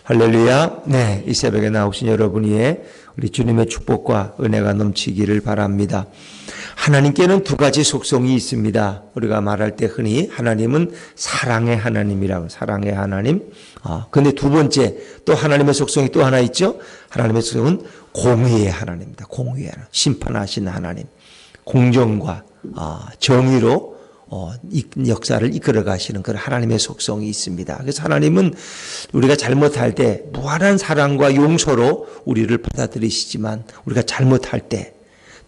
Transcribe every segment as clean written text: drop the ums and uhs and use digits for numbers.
할렐루야. 네, 이 새벽에 나오신 여러분 위에 우리 주님의 축복과 은혜가 넘치기를 바랍니다. 하나님께는 두 가지 속성이 있습니다. 우리가 말할 때 흔히 하나님은 사랑의 하나님이라고, 사랑의 하나님. 근데 두 번째 또 하나님의 속성이 또 하나 있죠. 하나님의 속성은 공의의 하나님입니다. 공의의 하나님, 심판하시는 하나님, 공정과 정의로 역사를 이끌어 가시는 그런 하나님의 속성이 있습니다. 그래서 하나님은 우리가 잘못할 때 무한한 사랑과 용서로 우리를 받아들이시지만, 우리가 잘못할 때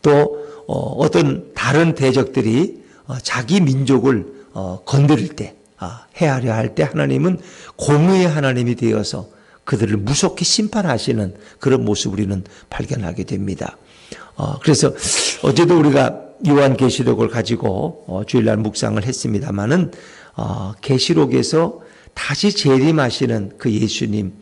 또 어떤 다른 대적들이 자기 민족을 건드릴 때, 해하려 할 때 하나님은 공의의 하나님이 되어서 그들을 무섭게 심판하시는 그런 모습을 우리는 발견하게 됩니다. 그래서 어제도 우리가 요한계시록을 가지고 주일날 묵상을 했습니다마는 계시록에서 다시 재림하시는 그 예수님,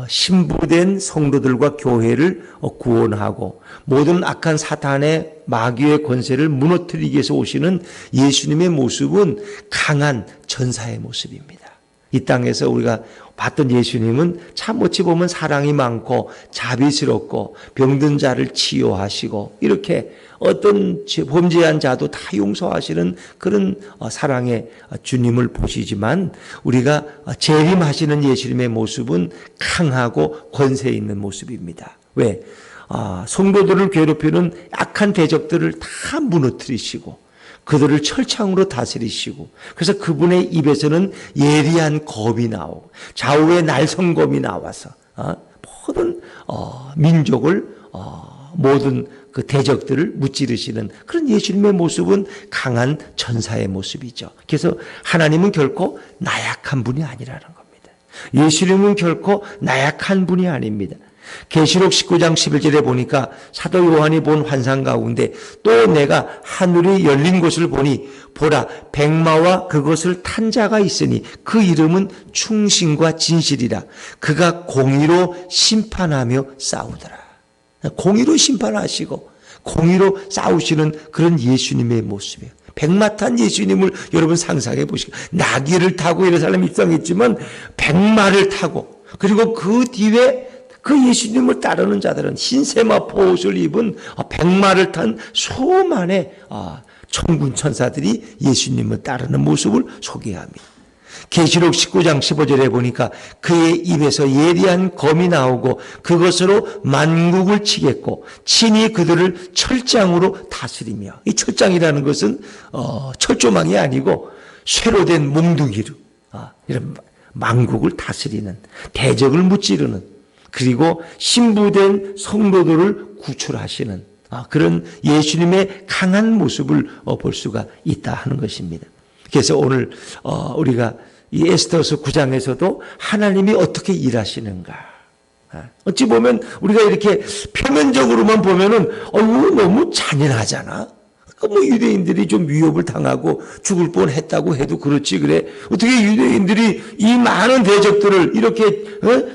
신부된 성도들과 교회를 구원하고 모든 악한 사탄의 마귀의 권세를 무너뜨리기 위해서 오시는 예수님의 모습은 강한 전사의 모습입니다. 이 땅에서 우리가 봤던 예수님은 참 어찌 보면 사랑이 많고 자비스럽고 병든 자를 치유하시고 이렇게 어떤 범죄한 자도 다 용서하시는 그런 사랑의 주님을 보시지만, 우리가 재림하시는 예수님의 모습은 강하고 권세 있는 모습입니다. 왜? 성도들을 괴롭히는 악한 대적들을 다 무너뜨리시고 그들을 철창으로 다스리시고, 그래서 그분의 입에서는 예리한 검이 나오고 좌우에 날성검이 나와서 모든 민족을 모든 그 대적들을 무찌르시는 그런 예수님의 모습은 강한 전사의 모습이죠. 그래서 하나님은 결코 나약한 분이 아니라는 겁니다. 예수님은 결코 나약한 분이 아닙니다. 계시록 19장 11절에 보니까 사도 요한이 본 환상 가운데 또 내가 하늘이 열린 곳을 보니 보라, 백마와 그것을 탄 자가 있으니 그 이름은 충신과 진실이라. 그가 공의로 심판하며 싸우더라. 공의로 심판하시고 공의로 싸우시는 그런 예수님의 모습이에요. 백마 탄 예수님을 여러분 상상해 보시고, 나귀를 타고 예루살렘 입성했지만 백마를 타고, 그리고 그 뒤에 그 예수님을 따르는 자들은 흰세마포 옷을 입은 백마를 탄 수많은 천군 천사들이 예수님을 따르는 모습을 소개합니다. 계시록 19장 15절에 보니까 그의 입에서 예리한 검이 나오고 그것으로 만국을 치겠고 친히 그들을 철장으로 다스리며, 이 철장이라는 것은 철조망이 아니고 쇠로 된 몽둥이로 이런 만국을 다스리는, 대적을 무찌르는, 그리고 신부된 성도들을 구출하시는 그런 예수님의 강한 모습을 볼 수가 있다 하는 것입니다. 그래서 오늘 우리가 이 에스더서 9장에서도 하나님이 어떻게 일하시는가, 어찌 보면 우리가 이렇게 표면적으로만 보면은 너무 잔인하잖아. 뭐 유대인들이 좀 위협을 당하고 죽을 뻔했다고 해도 그렇지, 그래 어떻게 유대인들이 이 많은 대적들을 이렇게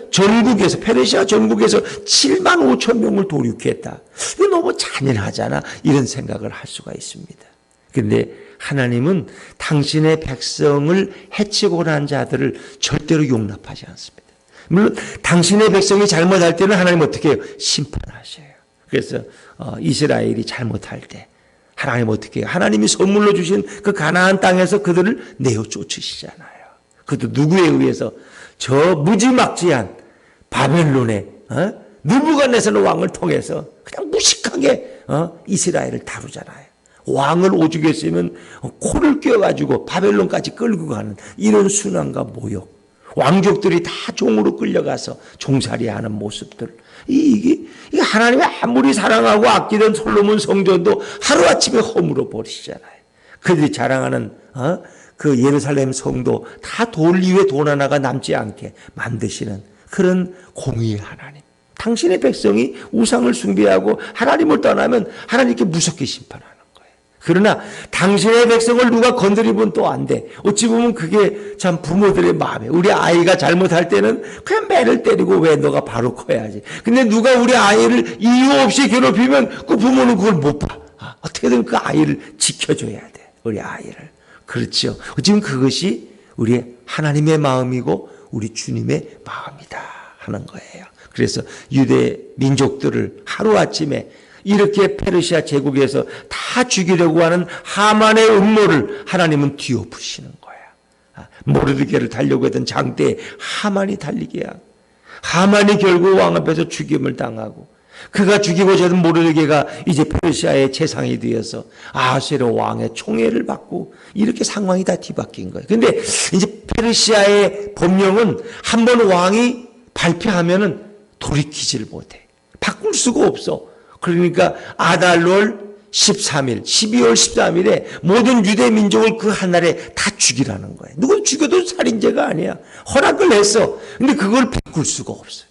전국에서, 페르시아 전국에서 7만 5천 명을 도륙했다. 이거 너무 잔인하잖아, 이런 생각을 할 수가 있습니다. 그런데 하나님은 당신의 백성을 해치고 난 자들을 절대로 용납하지 않습니다. 물론 당신의 백성이 잘못할 때는 하나님 어떻게 해요? 심판하셔요. 그래서 이스라엘이 잘못할 때 하나님 어떻게 해요? 하나님이 선물로 주신 그 가나안 땅에서 그들을 내어 쫓으시잖아요. 그것도 누구에 의해서? 저 무지막지한 바벨론의 느부갓네살 왕을 통해서 그냥 무식하게 이스라엘을 다루잖아요. 왕을 오죽에 쓰면 코를 꿰어가지고 바벨론까지 끌고 가는 이런 순환과 모욕, 왕족들이 다 종으로 끌려가서 종살이하는 모습들, 이게 하나님이 아무리 사랑하고 아끼던 솔로몬 성전도 하루아침에 허물어 버리시잖아요. 그들이 자랑하는 그 예루살렘 성도 다 돌 위에 돈 하나가 남지 않게 만드시는 그런 공의의 하나님. 당신의 백성이 우상을 숭배하고 하나님을 떠나면 하나님께 무섭게 심판하는 거예요. 그러나 당신의 백성을 누가 건드리면 또 안 돼. 어찌 보면 그게 참 부모들의 마음이에요. 우리 아이가 잘못할 때는 그냥 매를 때리고 왜 너가 바로 커야지. 근데 누가 우리 아이를 이유 없이 괴롭히면 그 부모는 그걸 못 봐. 어떻게든 그 아이를 지켜줘야 돼. 우리 아이를. 그렇죠. 어찌 보면 그것이 우리 하나님의 마음이고 우리 주님의 마음이다 하는 거예요. 그래서 유대 민족들을 하루아침에 이렇게 페르시아 제국에서 다 죽이려고 하는 하만의 음모를 하나님은 뒤엎으시는 거야. 모르드게를 달려고 했던 장대에 하만이 달리게 하고, 하만이 결국 왕 앞에서 죽임을 당하고, 그가 죽이고자 하던 모르드게가 이제 페르시아의 재상이 되어서 아하수에로 왕의 총애를 받고, 이렇게 상황이 다 뒤바뀐 거예요. 근데 이제 페르시아의 법령은 한 번 왕이 발표하면은 돌이키질 못해. 바꿀 수가 없어. 그러니까 아달월 13일, 12월 13일에 모든 유대 민족을 그 한 날에 다 죽이라는 거예요. 누굴 죽여도 살인죄가 아니야. 허락을 했어. 근데 그걸 바꿀 수가 없어요.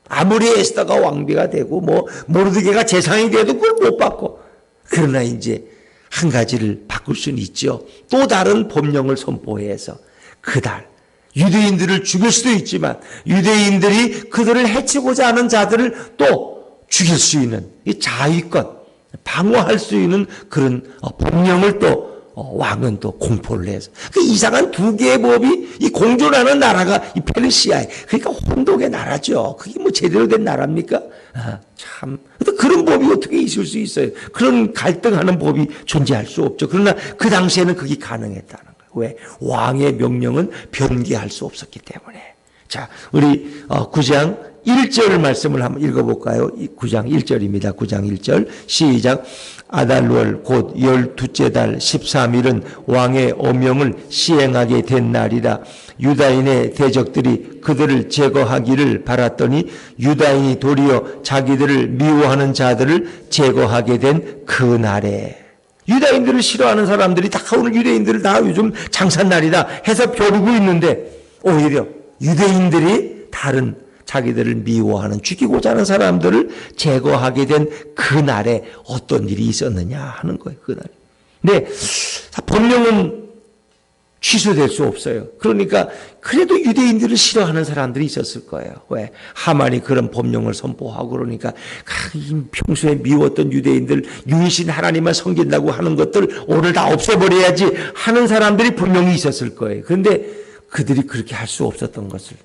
아무리 에스더가 왕비가 되고 모르드게가 재상이 돼도 그걸 못 바꿔. 그러나 이제 한 가지를 바꿀 수는 있죠. 또 다른 법령을 선포해서 그달 유대인들을 죽일 수도 있지만 유대인들이 그들을 해치고자 하는 자들을 또 죽일 수 있는 이 자위권, 방어할 수 있는 그런 법령을 또 왕은 또 공포를 해서 그 이상한 두 개의 법이 이 공존하는 나라가 이 페르시아에, 그러니까 혼독의 나라죠. 그게 뭐 제대로 된 나라입니까? 참 그런 법이 어떻게 있을 수 있어요? 그런 갈등하는 법이 존재할 수 없죠. 그러나 그 당시에는 그게 가능했다는 거예요. 왜? 왕의 명령은 변개할 수 없었기 때문에. 자, 우리 9장 1절 말씀을 한번 읽어볼까요? 9장 1절입니다. 9장 1절 시작. 아달월 곧 12째 달 13일은 왕의 어명을 시행하게 된 날이라. 유다인의 대적들이 그들을 제거하기를 바랐더니 유다인이 도리어 자기들을 미워하는 자들을 제거하게 된 그 날에. 유다인들을 싫어하는 사람들이 다 오늘 유대인들을 다 요즘 장사날이다 해서 벼르고 있는데 오히려 유대인들이 다른 자기들을 미워하는 죽이고자 하는 사람들을 제거하게 된 그날에 어떤 일이 있었느냐 하는 거예요. 그날. 근데 법령은 취소될 수 없어요. 그러니까 그래도 유대인들을 싫어하는 사람들이 있었을 거예요. 왜? 하만이 그런 법령을 선포하고 그러니까 평소에 미웠던 유대인들 유일신 하나님만 섬긴다고 하는 것들 오늘 다 없애버려야지 하는 사람들이 분명히 있었을 거예요. 그런데 그들이 그렇게 할 수 없었던 것을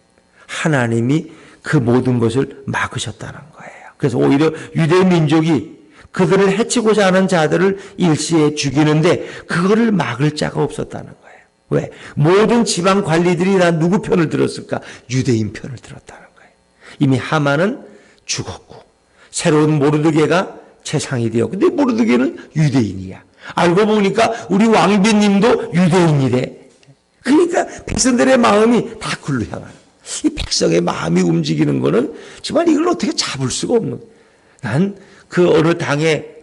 하나님이 그 모든 것을 막으셨다는 거예요. 그래서 오히려 유대 민족이 그들을 해치고자 하는 자들을 일시에 죽이는데 그거를 막을 자가 없었다는 거예요. 왜? 모든 지방 관리들이 다 누구 편을 들었을까? 유대인 편을 들었다는 거예요. 이미 하만은 죽었고 새로운 모르드게가 재상이 되었고, 근데 모르드게는 유대인이야. 알고 보니까 우리 왕비님도 유대인이래. 그러니까 백성들의 마음이 다 글로 향하는. 이 백성의 마음이 움직이는 거는 정말 이걸 어떻게 잡을 수가 없는. 난 그 어느 당의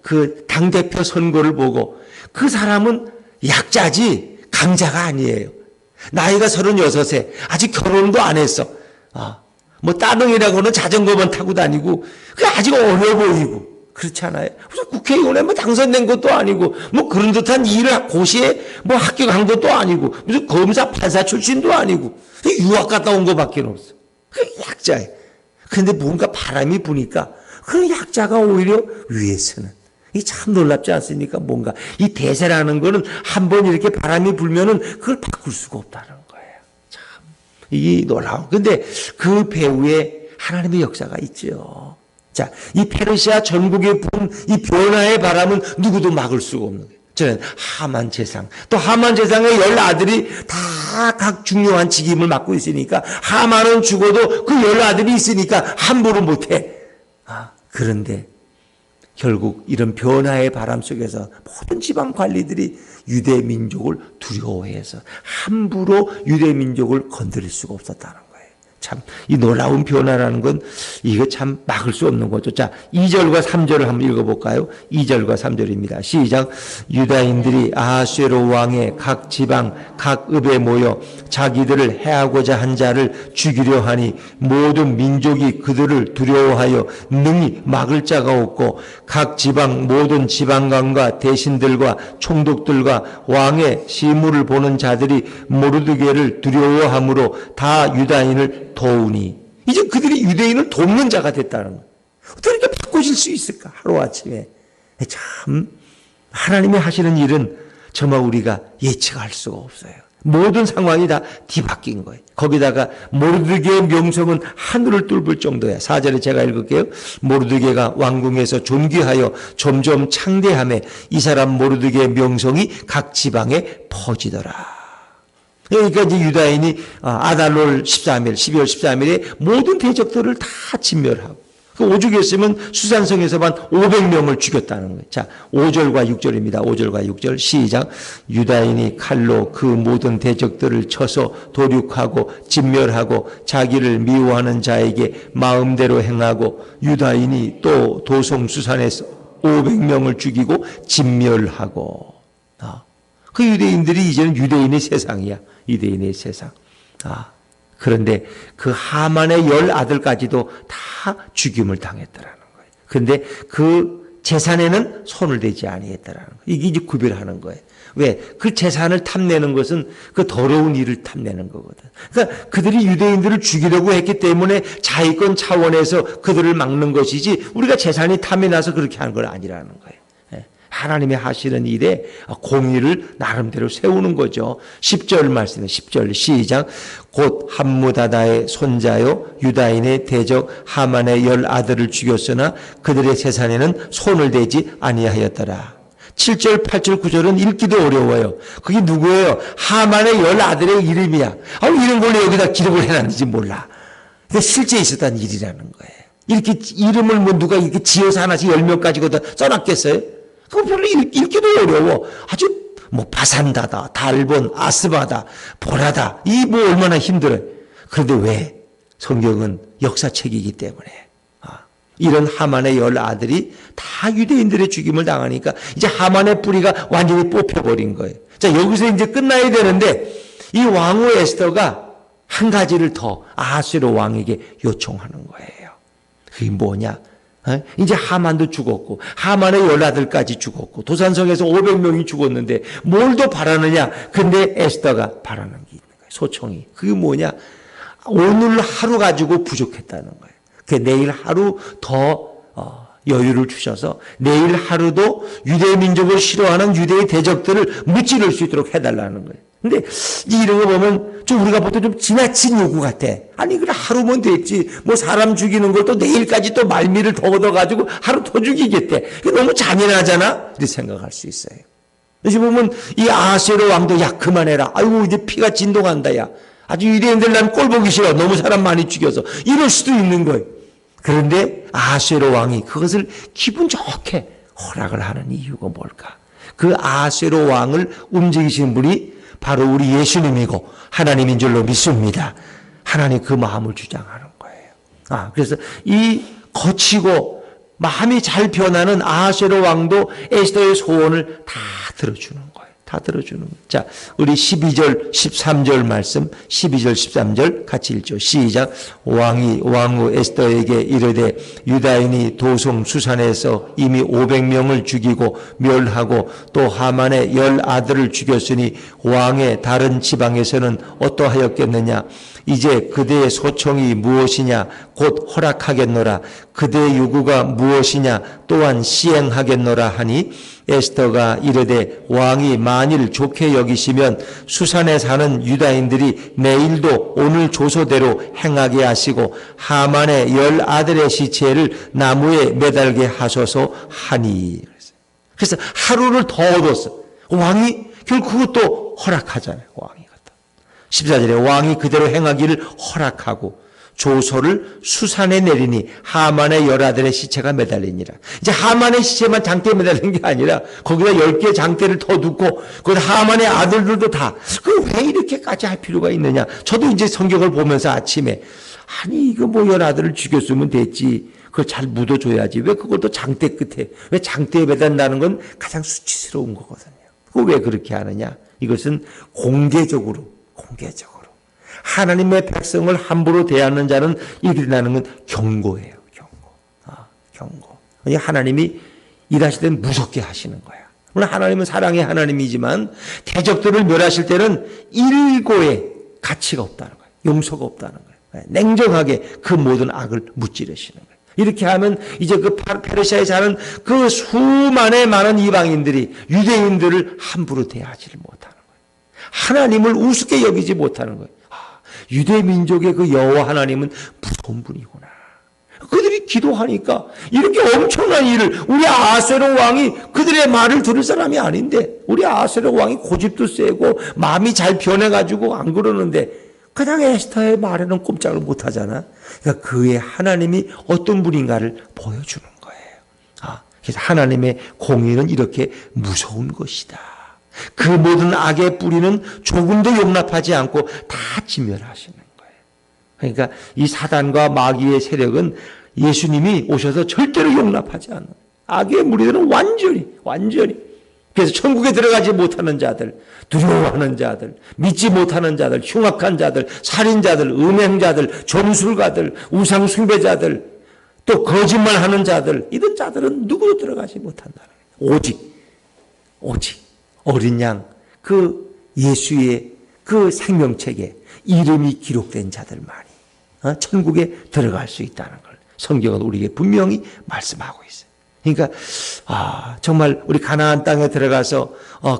그 당대표 선거를 보고 그 사람은 약자지 강자가 아니에요. 나이가 36세, 아직 결혼도 안 했어. 뭐 따릉이라고는 자전거만 타고 다니고, 그 아직 어려 보이고, 그렇지 않아요? 무슨 국회의원에 뭐 당선된 것도 아니고, 뭐 그런 듯한 일을 고시에 뭐 학교 간 것도 아니고, 무슨 검사, 판사 출신도 아니고, 유학 갔다 온 것밖에 없어. 그 약자예요. 그런데 뭔가 바람이 부니까, 그 약자가 오히려 위에 서는. 이게 참 놀랍지 않습니까? 뭔가 이 대세라는 거는 한번 이렇게 바람이 불면은 그걸 바꿀 수가 없다는 거예요. 참 이게 놀라워. 근데 그 배후에 하나님의 역사가 있죠. 자, 이 페르시아 전국에 부은 이 변화의 바람은 누구도 막을 수가 없는 거예요. 저는 하만 제상, 또 하만 제상의 10아들이 다 각 중요한 직임을 맡고 있으니까 하만은 죽어도 그 10아들이 있으니까 함부로 못해. 그런데 결국 이런 변화의 바람 속에서 모든 지방 관리들이 유대 민족을 두려워해서 함부로 유대 민족을 건드릴 수가 없었다는 거예요. 참 이 놀라운 변화라는 건 이거 참 막을 수 없는 거죠. 자, 2절과 3절을 한번 읽어볼까요? 2절과 3절입니다. 시작. 유다인들이 아하수에로 왕의 각 지방 각 읍에 모여 자기들을 해하고자 한 자를 죽이려 하니 모든 민족이 그들을 두려워하여 능히 막을 자가 없고 각 지방 모든 지방관과 대신들과 총독들과 왕의 시무를 보는 자들이 모르드게를 두려워함으로 다 유다인을 도우니. 이제 그들이 유대인을 돕는 자가 됐다는 거예요. 어떻게 이렇게 바꾸실 수 있을까? 하루아침에. 참 하나님이 하시는 일은 정말 우리가 예측할 수가 없어요. 모든 상황이 다 뒤바뀐 거예요. 거기다가 모르드게의 명성은 하늘을 뚫을 정도야. 4절에 제가 읽을게요. 모르드게가 왕궁에서 존귀하여 점점 창대하며 이 사람 모르드게의 명성이 각 지방에 퍼지더라. 그러니까 이제 유다인이 아달롤 13일, 12월 13일에 모든 대적들을 다 진멸하고 그 오죽했으면 수산성에서만 500명을 죽였다는 거예요. 자, 5절과 6절입니다. 5절과 6절 시작. 유다인이 칼로 그 모든 대적들을 쳐서 도륙하고 진멸하고 자기를 미워하는 자에게 마음대로 행하고 유다인이 또 도성수산에서 500명을 죽이고 진멸하고. 그 유대인들이 이제는 유대인의 세상이야. 유대인의 세상. 그런데 그 하만의 10아들까지도 다 죽임을 당했더라는 거예요. 그런데 그 재산에는 손을 대지 아니했더라는 거예요. 이게 이제 구별하는 거예요. 왜? 그 재산을 탐내는 것은 그 더러운 일을 탐내는 거거든. 그러니까 그들이 유대인들을 죽이려고 했기 때문에 자위권 차원에서 그들을 막는 것이지 우리가 재산이 탐이 나서 그렇게 하는 건 아니라는 거예요. 하나님이 하시는 일에 공의를 나름대로 세우는 거죠. 10절 말씀에 10절 시작. 곧 함무다다의 손자요 유다인의 대적 하만의 10아들을 죽였으나 그들의 재산에는 손을 대지 아니하였더라. 7절 8절 9절은 읽기도 어려워요. 그게 누구예요? 하만의 10아들의 이름이야. 이런 걸 여기다 기록을 해놨는지 몰라. 근데 실제 있었던 일이라는 거예요. 이렇게 이름을 뭐 누가 이렇게 지어서 하나씩 10명까지 거다 써놨겠어요? 그거 별로 읽기도 어려워. 아주 뭐 바산다다, 달본, 아스바다, 보라다. 이 뭐 얼마나 힘들어요. 그런데 왜? 성경은 역사책이기 때문에. 이런 하만의 10아들이 다 유대인들의 죽임을 당하니까 이제 하만의 뿌리가 완전히 뽑혀버린 거예요. 자, 여기서 이제 끝나야 되는데 이 왕후 에스더가 한 가지를 더 아하스웨로 왕에게 요청하는 거예요. 그게 뭐냐? 이제 하만도 죽었고 하만의 10아들까지 죽었고 도산성에서 500명이 죽었는데 뭘 더 바라느냐? 근데 에스더가 바라는 게 있는 거예요. 소청이. 그게 뭐냐? 오늘 하루 가지고 부족했다는 거예요. 그 내일 하루 더 여유를 주셔서 내일 하루도 유대 민족을 싫어하는 유대의 대적들을 무찌를 수 있도록 해달라는 거예요. 근데 이런 거 보면 좀 우리가 보통 좀 지나친 요구 같아. 아니 그래 하루면 됐지. 뭐 사람 죽이는 걸 또 내일까지 또 말미를 더 얻어가지고 하루 더 죽이겠대. 너무 잔인하잖아. 이렇게 생각할 수 있어요. 그래서 보면 이 아하스웨로 왕도 야 그만해라. 아이고 이제 피가 진동한다 야. 아주 유대인들 난 꼴 보기 싫어. 너무 사람 많이 죽여서. 이럴 수도 있는 거예요. 그런데 아하스웨로 왕이 그것을 기분 좋게 허락을 하는 이유가 뭘까? 그 아하스웨로 왕을 움직이신 분이 바로 우리 예수님이고 하나님인 줄로 믿습니다. 하나님 그 마음을 주장하는 거예요. 그래서 이 거치고 마음이 잘 변하는 아하스웨로 왕도 에스더의 소원을 다 들어주는 거예요. 다 들어주는 거예요. 자, 우리 12절, 13절 말씀, 12절, 13절 같이 읽죠. 시작. 왕이 왕후 에스더에게 이르되 유다인이 도성 수산에서 이미 500명을 죽이고 멸하고 또 하만의 10아들을 죽였으니 왕의 다른 지방에서는 어떠하였겠느냐. 이제 그대의 소청이 무엇이냐 곧 허락하겠노라. 그대의 요구가 무엇이냐 또한 시행하겠노라 하니 에스더가 이르되 왕이 만일 좋게 여기시면 수산에 사는 유다인들이 내일도 오늘 조소대로 행하게 하시고 하만의 10아들의 시체를 나무에 매달게 하소서 하니. 그래서 하루를 더 얻었어. 왕이 결국 그것도 허락하잖아요. 왕이. 14절에 왕이 그대로 행하기를 허락하고 조소를 수산에 내리니 하만의 10아들의 시체가 매달리니라. 이제 하만의 시체만 장대에 매달린 게 아니라 거기다 10개의 장대를 더 두고 거기다 하만의 아들들도 다. 그 왜 이렇게까지 할 필요가 있느냐. 저도 이제 성경을 보면서 아침에 아니 이거 뭐 10아들을 죽였으면 됐지. 그걸 잘 묻어줘야지. 왜 그걸 또 장대 끝에 왜 장대에 매단다는 건 가장 수치스러운 거거든요. 그거 왜 그렇게 하느냐. 이것은 공개적으로 하나님의 백성을 함부로 대하는 자는 일어나는 건 경고예요. 경고. 하나님이 일하실 때는 무섭게 하시는 거야. 물론 하나님은 사랑의 하나님이지만 대적들을 멸하실 때는 일고의 가치가 없다는 거예요. 용서가 없다는 거예요. 냉정하게 그 모든 악을 무찌르시는 거예요. 이렇게 하면 이제 그 페르시아에 사는 그 수만의 많은 이방인들이 유대인들을 함부로 대하지를 못하는 거예요. 하나님을 우습게 여기지 못하는 거예요. 유대 민족의 그 여호와 하나님은 무서운 분이구나. 그들이 기도하니까 이렇게 엄청난 일을, 우리 아하스웨로 왕이 그들의 말을 들을 사람이 아닌데, 우리 아하스웨로 왕이 고집도 세고 마음이 잘 변해가지고 안 그러는데 그냥 에스더의 말에는 꼼짝을 못하잖아. 그러니까 그의 하나님이 어떤 분인가를 보여주는 거예요. 그래서 하나님의 공의는 이렇게 무서운 것이다. 그 모든 악의 뿌리는 조금도 용납하지 않고 다 진멸하시는 거예요. 그러니까 이 사단과 마귀의 세력은 예수님이 오셔서 절대로 용납하지 않는, 악의 무리들은 완전히 그래서 천국에 들어가지 못하는 자들, 두려워하는 자들, 믿지 못하는 자들, 흉악한 자들, 살인자들, 음행자들, 점술가들, 우상 숭배자들, 또 거짓말하는 자들, 이런 자들은 누구도 들어가지 못한다는 거예요. 오직 어린 양, 그 예수의 그 생명책에 이름이 기록된 자들만이 천국에 들어갈 수 있다는 걸 성경은 우리에게 분명히 말씀하고 있어요. 그러니까 정말 우리 가나안 땅에 들어가서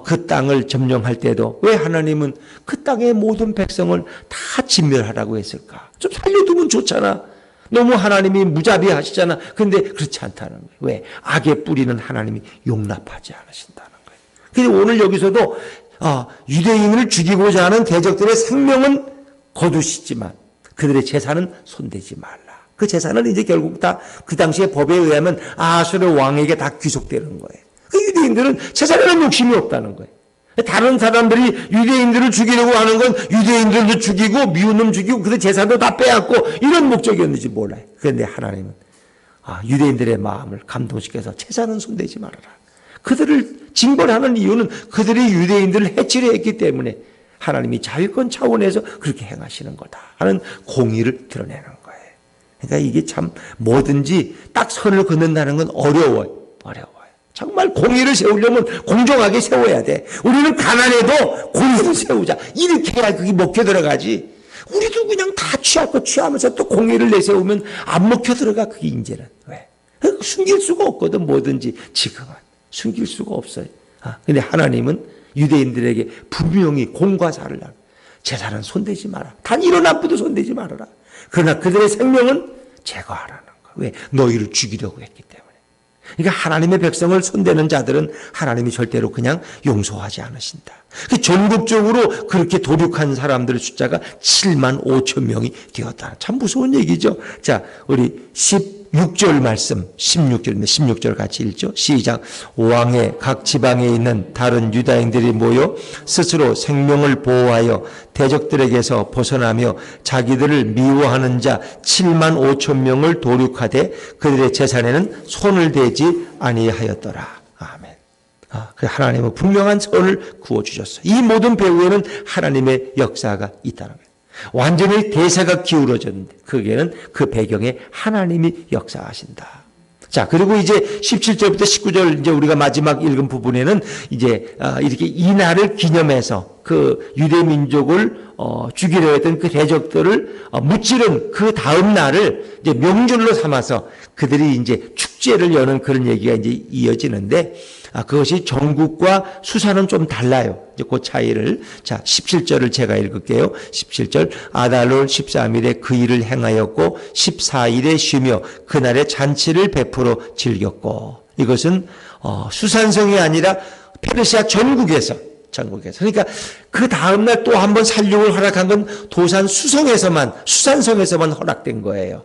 그 땅을 점령할 때도 왜 하나님은 그 땅의 모든 백성을 다 진멸하라고 했을까? 좀 살려두면 좋잖아. 너무 하나님이 무자비하시잖아. 그런데 그렇지 않다는 거예요. 왜? 악의 뿌리는 하나님이 용납하지 않으신다는 거예요. 그런데 오늘 여기서도 유대인을 죽이고자 하는 대적들의 생명은 거두시지만 그들의 재산은 손대지 말라. 그 재산은 이제 결국 다 그 당시의 법에 의하면 아하스웨로 왕에게 다 귀속되는 거예요. 그 유대인들은 재산에는 욕심이 없다는 거예요. 다른 사람들이 유대인들을 죽이려고 하는 건 유대인들도 죽이고 미운 놈 죽이고 그들 재산도 다 빼앗고 이런 목적이었는지 몰라요. 그런데 하나님은 유대인들의 마음을 감동시켜서 재산은 손대지 말아라. 그들을 징벌하는 이유는 그들이 유대인들을 해치려 했기 때문에 하나님이 자유권 차원에서 그렇게 행하시는 거다 하는 공의를 드러내는 거예요. 그러니까 이게 참 뭐든지 딱 선을 긋는다는 건 어려워요. 정말 공의를 세우려면 공정하게 세워야 돼. 우리는 가난해도 공의를 세우자. 이렇게 해야 그게 먹혀 들어가지. 우리도 그냥 다 취할 거 취하면서 또 공의를 내세우면 안 먹혀 들어가. 그게 이제는. 왜? 숨길 수가 없거든. 뭐든지 지금은. 숨길 수가 없어요. 근데 하나님은 유대인들에게 분명히 공과 사를 하고 재산은 손대지 마라. 단 이런 나쁘도 손대지 말아라. 그러나 그들의 생명은 제거하라는 거예요. 왜? 너희를 죽이려고 했기 때문에. 그러니까 하나님의 백성을 손대는 자들은 하나님이 절대로 그냥 용서하지 않으신다. 전국적으로 그렇게 도륙한 사람들의 숫자가 7만 5천 명이 되었다. 참 무서운 얘기죠. 자, 우리 16절 말씀, 16절인데 16절 같이 읽죠. 시작. 왕의 각 지방에 있는 다른 유다인들이 모여 스스로 생명을 보호하여 대적들에게서 벗어나며 자기들을 미워하는 자 7만 5천 명을 도륙하되 그들의 재산에는 손을 대지 아니하였더라. 아멘. 하나님은 분명한 선을 구워주셨어요. 이 모든 배후에는 하나님의 역사가 있다는 거예요. 완전히 대세가 기울어졌는데 거기에는 그 배경에 하나님이 역사하신다. 자, 그리고 이제 17절부터 19절 이제 우리가 마지막 읽은 부분에는 이제 이렇게 이 날을 기념해서 그 유대 민족을 죽이려 했던 그 대적들을 무찌른 그 다음 날을 이제 명절로 삼아서 그들이 이제 축제를 여는 그런 얘기가 이제 이어지는데 그것이 전국과 수사는 좀 달라요. 이제 그 차이를. 자, 17절을 제가 읽을게요. 17절. 아달월 13일에 그 일을 행하였고 14일에 쉬며 그날에 잔치를 베풀어 즐겼고. 이것은 수산성이 아니라 페르시아 전국에서. 그러니까 그 다음날 또 한 번 살육을 허락한 건 도산 수산성에서만 허락된 거예요.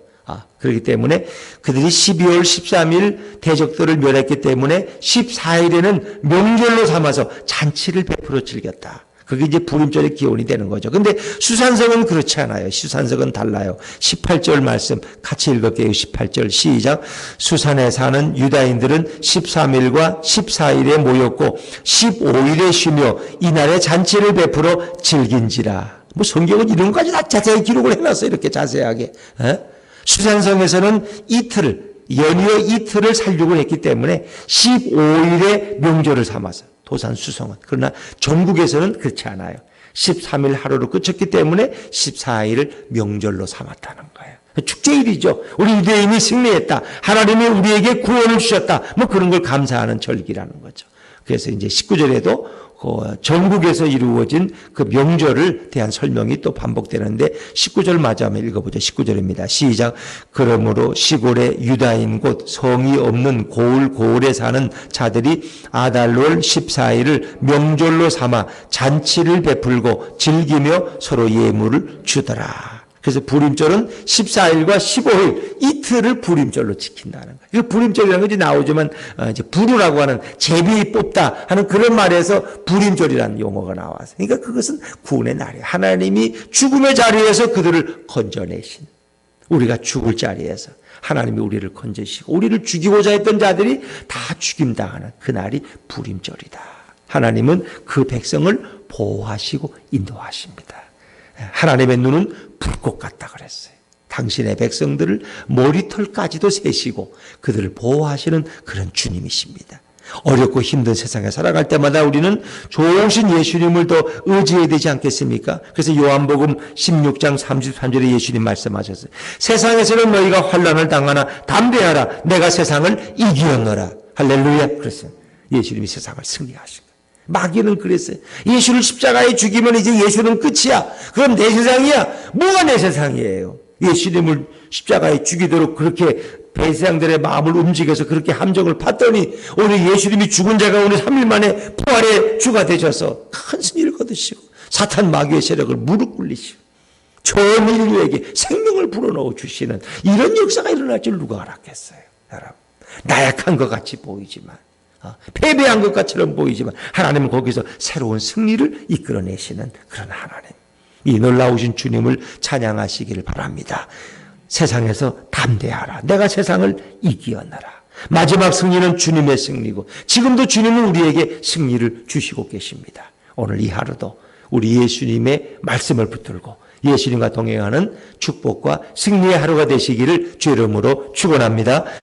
그렇기 때문에 그들이 12월 13일 대적들을 멸했기 때문에 14일에는 명절로 삼아서 잔치를 베풀어 즐겼다. 그게 이제 부림절의 기원이 되는 거죠. 근데 수산성은 그렇지 않아요. 수산성은 달라요. 18절 말씀 같이 읽을게요. 18절 시작. 수산에 사는 유다인들은 13일과 14일에 모였고 15일에 쉬며 이날에 잔치를 베풀어 즐긴지라. 뭐 성경은 이런 것까지 다 자세히 기록을 해놨어요. 이렇게 자세하게. 수산성에서는 연휴의 이틀을 살육을 했기 때문에 15일에 명절을 삼아서 도산 수성은. 그러나 전국에서는 그렇지 않아요. 13일 하루로 끝쳤기 때문에 14일을 명절로 삼았다는 거예요. 축제일이죠. 우리 유대인이 승리했다. 하나님이 우리에게 구원을 주셨다. 뭐 그런 걸 감사하는 절기라는 거죠. 그래서 이제 19절에도 전국에서 이루어진 그 명절을 대한 설명이 또 반복되는데 19절 마저 한번 읽어보죠. 19절입니다. 시작. 그러므로 시골의 유다인 곧 성이 없는 고을에 사는 자들이 아달월 14일을 명절로 삼아 잔치를 베풀고 즐기며 서로 예물을 주더라. 그래서 부림절은 14일과 15일 이틀을 부림절로 지킨다는 거예요. 부림절이라는 것이 나오지만 이제 부르라고 하는 제비 뽑다 하는 그런 말에서 부림절이라는 용어가 나와서 그러니까 그것은 구원의 날이에요. 하나님이 죽음의 자리에서 그들을 건져내신 우리가 죽을 자리에서 하나님이 우리를 건져시고 우리를 죽이고자 했던 자들이 다 죽임당하는 그날이 부림절이다. 하나님은 그 백성을 보호하시고 인도하십니다. 하나님의 눈은 불꽃 같다 그랬어요. 당신의 백성들을 머리털까지도 세시고 그들을 보호하시는 그런 주님이십니다. 어렵고 힘든 세상에 살아갈 때마다 우리는 좋으신 예수님을 더 의지해야 되지 않겠습니까? 그래서 요한복음 16장 33절에 예수님 말씀하셨어요. 세상에서는 너희가 환난을 당하나 담대하라. 내가 세상을 이기었노라. 할렐루야. 그랬어요. 예수님이 세상을 승리하신 거예요. 마귀는 그랬어요. 예수를 십자가에 죽이면 이제 예수는 끝이야. 그럼 내 세상이야. 뭐가 내 세상이에요? 예수님을 십자가에 죽이도록 그렇게 배세상들의 마음을 움직여서 그렇게 함정을 팠더니 오늘 예수님이 죽은 자가 오늘 3일 만에 부활의 주가 되셔서 큰 승리를 거두시고 사탄 마귀의 세력을 무릎 꿇리시고 전 인류에게 생명을 불어넣어 주시는 이런 역사가 일어날 줄 누가 알았겠어요. 여러분, 나약한 것 같이 보이지만 패배한 것 같처럼 보이지만 하나님은 거기서 새로운 승리를 이끌어내시는 그런 하나님. 이 놀라우신 주님을 찬양하시기를 바랍니다. 세상에서 담대하라. 내가 세상을 이기었노라. 마지막 승리는 주님의 승리고 지금도 주님은 우리에게 승리를 주시고 계십니다. 오늘 이 하루도 우리 예수님의 말씀을 붙들고 예수님과 동행하는 축복과 승리의 하루가 되시기를 주 이름으로 축원합니다.